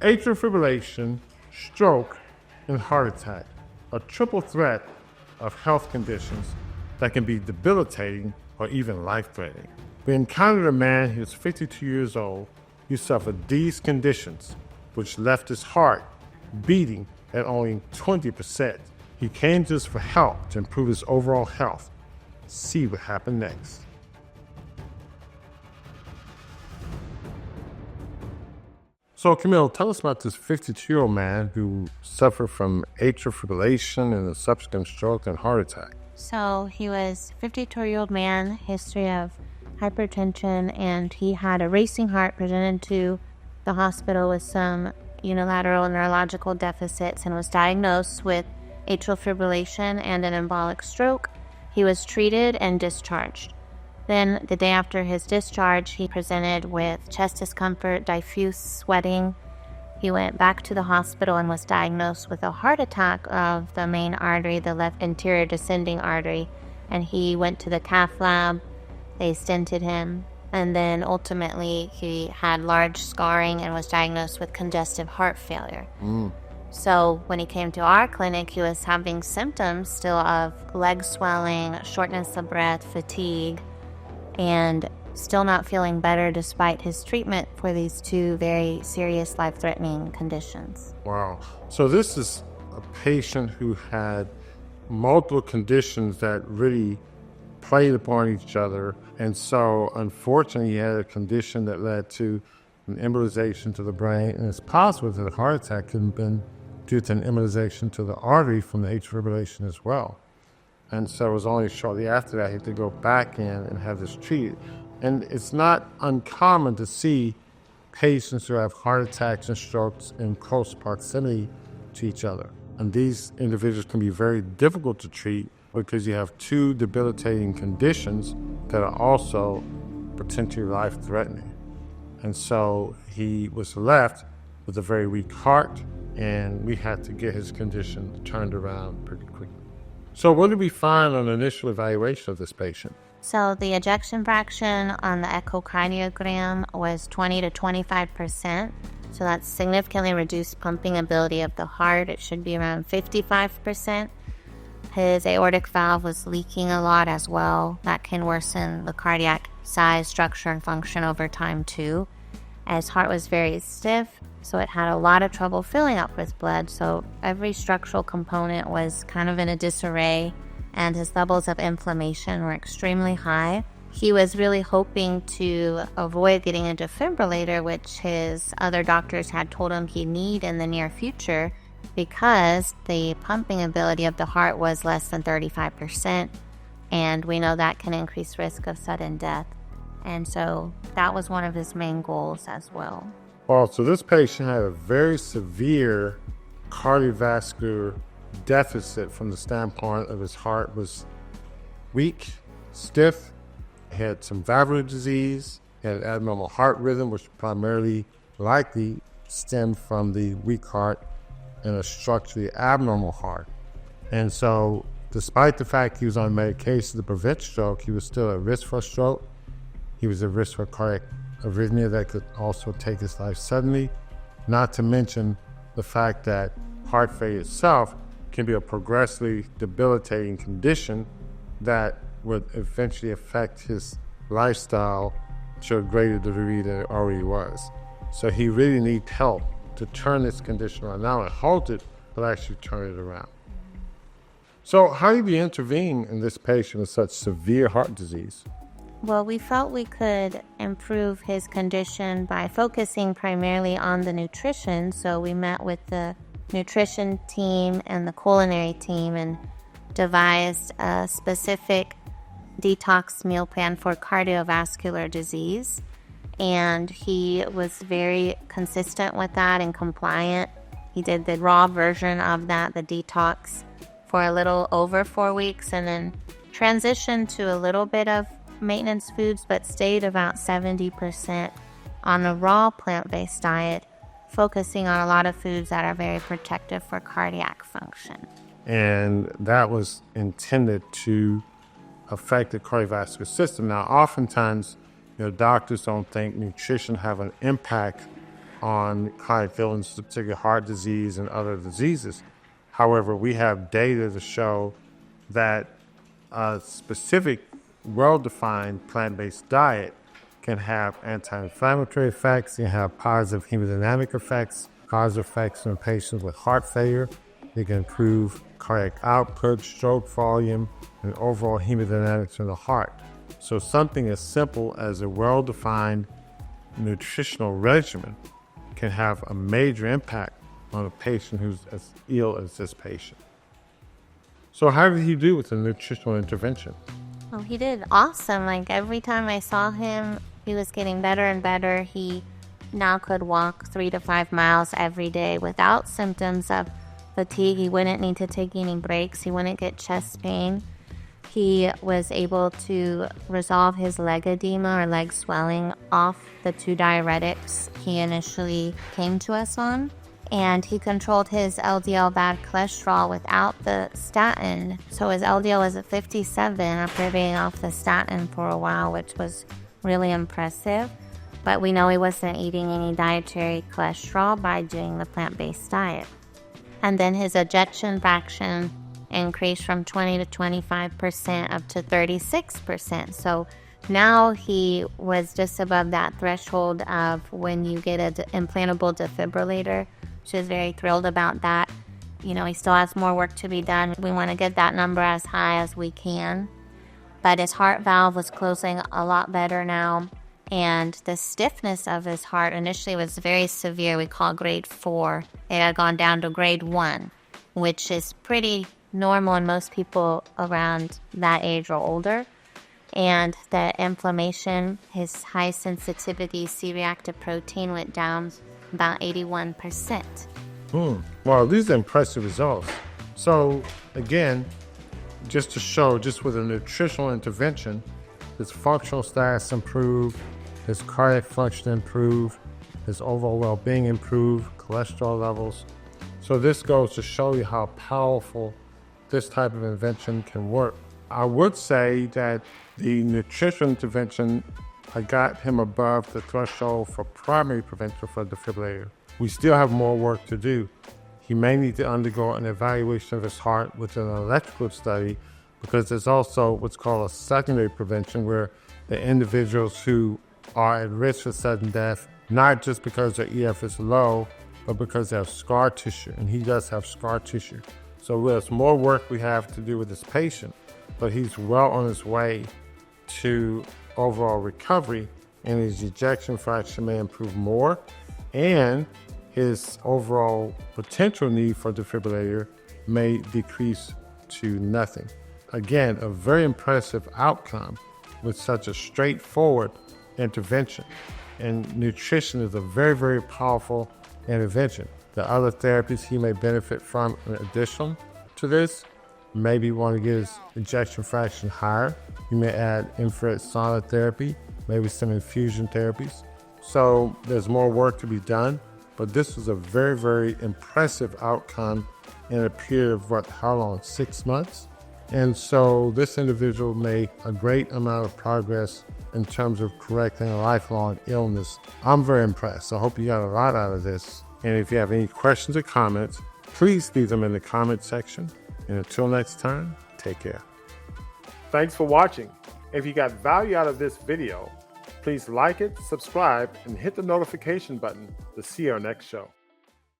atrial fibrillation, stroke, and heart attack, a triple threat of health conditions that can be debilitating or even life-threatening. We encountered a man who was 52 years old who suffered these conditions, which left his heart beating at only 20%. He came to us for help to improve his overall health. See what happened next. So, Camille, tell us about this 52-year-old man who suffered from atrial fibrillation and a subsequent stroke and heart attack. So he was a 52-year-old man, history of hypertension, and he had a racing heart, presented to the hospital with some unilateral neurological deficits, and was diagnosed with atrial fibrillation and an embolic stroke. He was treated and discharged. Then the day after his discharge, he presented with chest discomfort, diffuse sweating. He went back to the hospital and was diagnosed with a heart attack of the main artery, the left anterior descending artery. And he went to the cath lab. They stented him. And then ultimately he had large scarring and was diagnosed with congestive heart failure. So when he came to our clinic, he was having symptoms still of leg swelling, shortness of breath, fatigue, and still not feeling better despite his treatment for these two very serious life-threatening conditions. Wow. So this is a patient who had multiple conditions that really played upon each other. And so unfortunately, he had a condition that led to an embolization to the brain. And it's possible that the heart attack could have been due to an embolization to the artery from the atrial fibrillation as well. And so it was only shortly after that he had to go back in and have this treated. And it's not uncommon to see patients who have heart attacks and strokes in close proximity to each other. And these individuals can be very difficult to treat because you have two debilitating conditions that are also potentially life-threatening. And so he was left with a very weak heart, and we had to get his condition turned around pretty quickly. So what did we find on the initial evaluation of this patient? So the ejection fraction on the echocardiogram was 20 to 25%. So that's significantly reduced pumping ability of the heart. It should be around 55%. His aortic valve was leaking a lot as well. That can worsen the cardiac size, structure, and function over time too. His heart was very stiff, so it had a lot of trouble filling up with blood. So every structural component was kind of in a disarray, and his levels of inflammation were extremely high. He was really hoping to avoid getting a defibrillator, which his other doctors had told him he'd need in the near future, because the pumping ability of the heart was less than 35%, and we know that can increase risk of sudden death. And so that was one of his main goals as well. Well, so this patient had a very severe cardiovascular deficit from the standpoint of his heart was weak, stiff, had some valvular disease, had abnormal heart rhythm, which primarily likely stemmed from the weak heart and a structurally abnormal heart. And so despite the fact he was on medication to prevent stroke, he was still at risk for a stroke. He was at risk for cardiac arrhythmia that could also take his life suddenly, not to mention the fact that heart failure itself can be a progressively debilitating condition that would eventually affect his lifestyle to a greater degree than it already was. So he really needs help to turn this condition around, not only halt it, but actually turn it around. So how do you intervene in this patient with such severe heart disease? Well, we felt we could improve his condition by focusing primarily on the nutrition. So we met with the nutrition team and the culinary team and devised a specific detox meal plan for cardiovascular disease. And he was very consistent with that and compliant. He did the raw version of that, the detox, for a little over 4 weeks, and then transitioned to a little bit of maintenance foods, but stayed about 70% on a raw plant-based diet, focusing on a lot of foods that are very protective for cardiac function. And that was intended to affect the cardiovascular system. Now, oftentimes, doctors don't think nutrition have an impact on chronic illness, particularly heart disease and other diseases. However, we have data to show that a specific, well-defined plant-based diet can have anti-inflammatory effects, can have positive hemodynamic effects, positive effects in patients with heart failure. It can improve cardiac output, stroke volume, and overall hemodynamics in the heart. So something as simple as a well-defined nutritional regimen can have a major impact on a patient who's as ill as this patient. So how did he do with the nutritional intervention? Oh, he did awesome. Like every time I saw him, he was getting better and better. He now could walk 3 to 5 miles every day without symptoms of fatigue. He wouldn't need to take any breaks. He wouldn't get chest pain. He was able to resolve his leg edema or leg swelling off the 2 diuretics he initially came to us on. And he controlled his LDL bad cholesterol without the statin. So his LDL was at 57 after being off the statin for a while, which was really impressive. But we know he wasn't eating any dietary cholesterol by doing the plant-based diet. And then his ejection fraction increased from 20 to 25% up to 36%. So now he was just above that threshold of when you get an implantable defibrillator. She was very thrilled about that. You know, he still has more work to be done. We want to get that number as high as we can. But his heart valve was closing a lot better now. And the stiffness of his heart initially was very severe. We call grade 4. It had gone down to grade 1, which is pretty normal in most people around that age or older. And the inflammation, his high sensitivity C-reactive protein went down about 81%. Well, these are impressive results. So again, just to show, just with a nutritional intervention, his functional status improved, his cardiac function improved, his overall well-being improved, cholesterol levels. So this goes to show you how powerful this type of intervention can work. I would say that the nutritional intervention got him above the threshold for primary prevention for a defibrillator. We still have more work to do. He may need to undergo an evaluation of his heart with an electrical study, because there's also what's called a secondary prevention, where the individuals who are at risk for sudden death, not just because their EF is low, but because they have scar tissue, and he does have scar tissue. So there's more work we have to do with this patient, but he's well on his way to overall recovery, and his ejection fraction may improve more, and his overall potential need for defibrillator may decrease to nothing. Again, a very impressive outcome with such a straightforward intervention. And nutrition is a very, very powerful intervention. The other therapies he may benefit from in addition to this, maybe want to get his ejection fraction higher. You may add infrared sauna therapy, maybe some infusion therapies. So there's more work to be done, but this was a very, very impressive outcome in a period of how long? 6 months? And so this individual made a great amount of progress in terms of correcting a lifelong illness. I'm very impressed. I hope you got a lot out of this. And if you have any questions or comments, please leave them in the comment section. And until next time, take care. Thanks for watching. If you got value out of this video, please like it, subscribe, and hit the notification button to see our next show.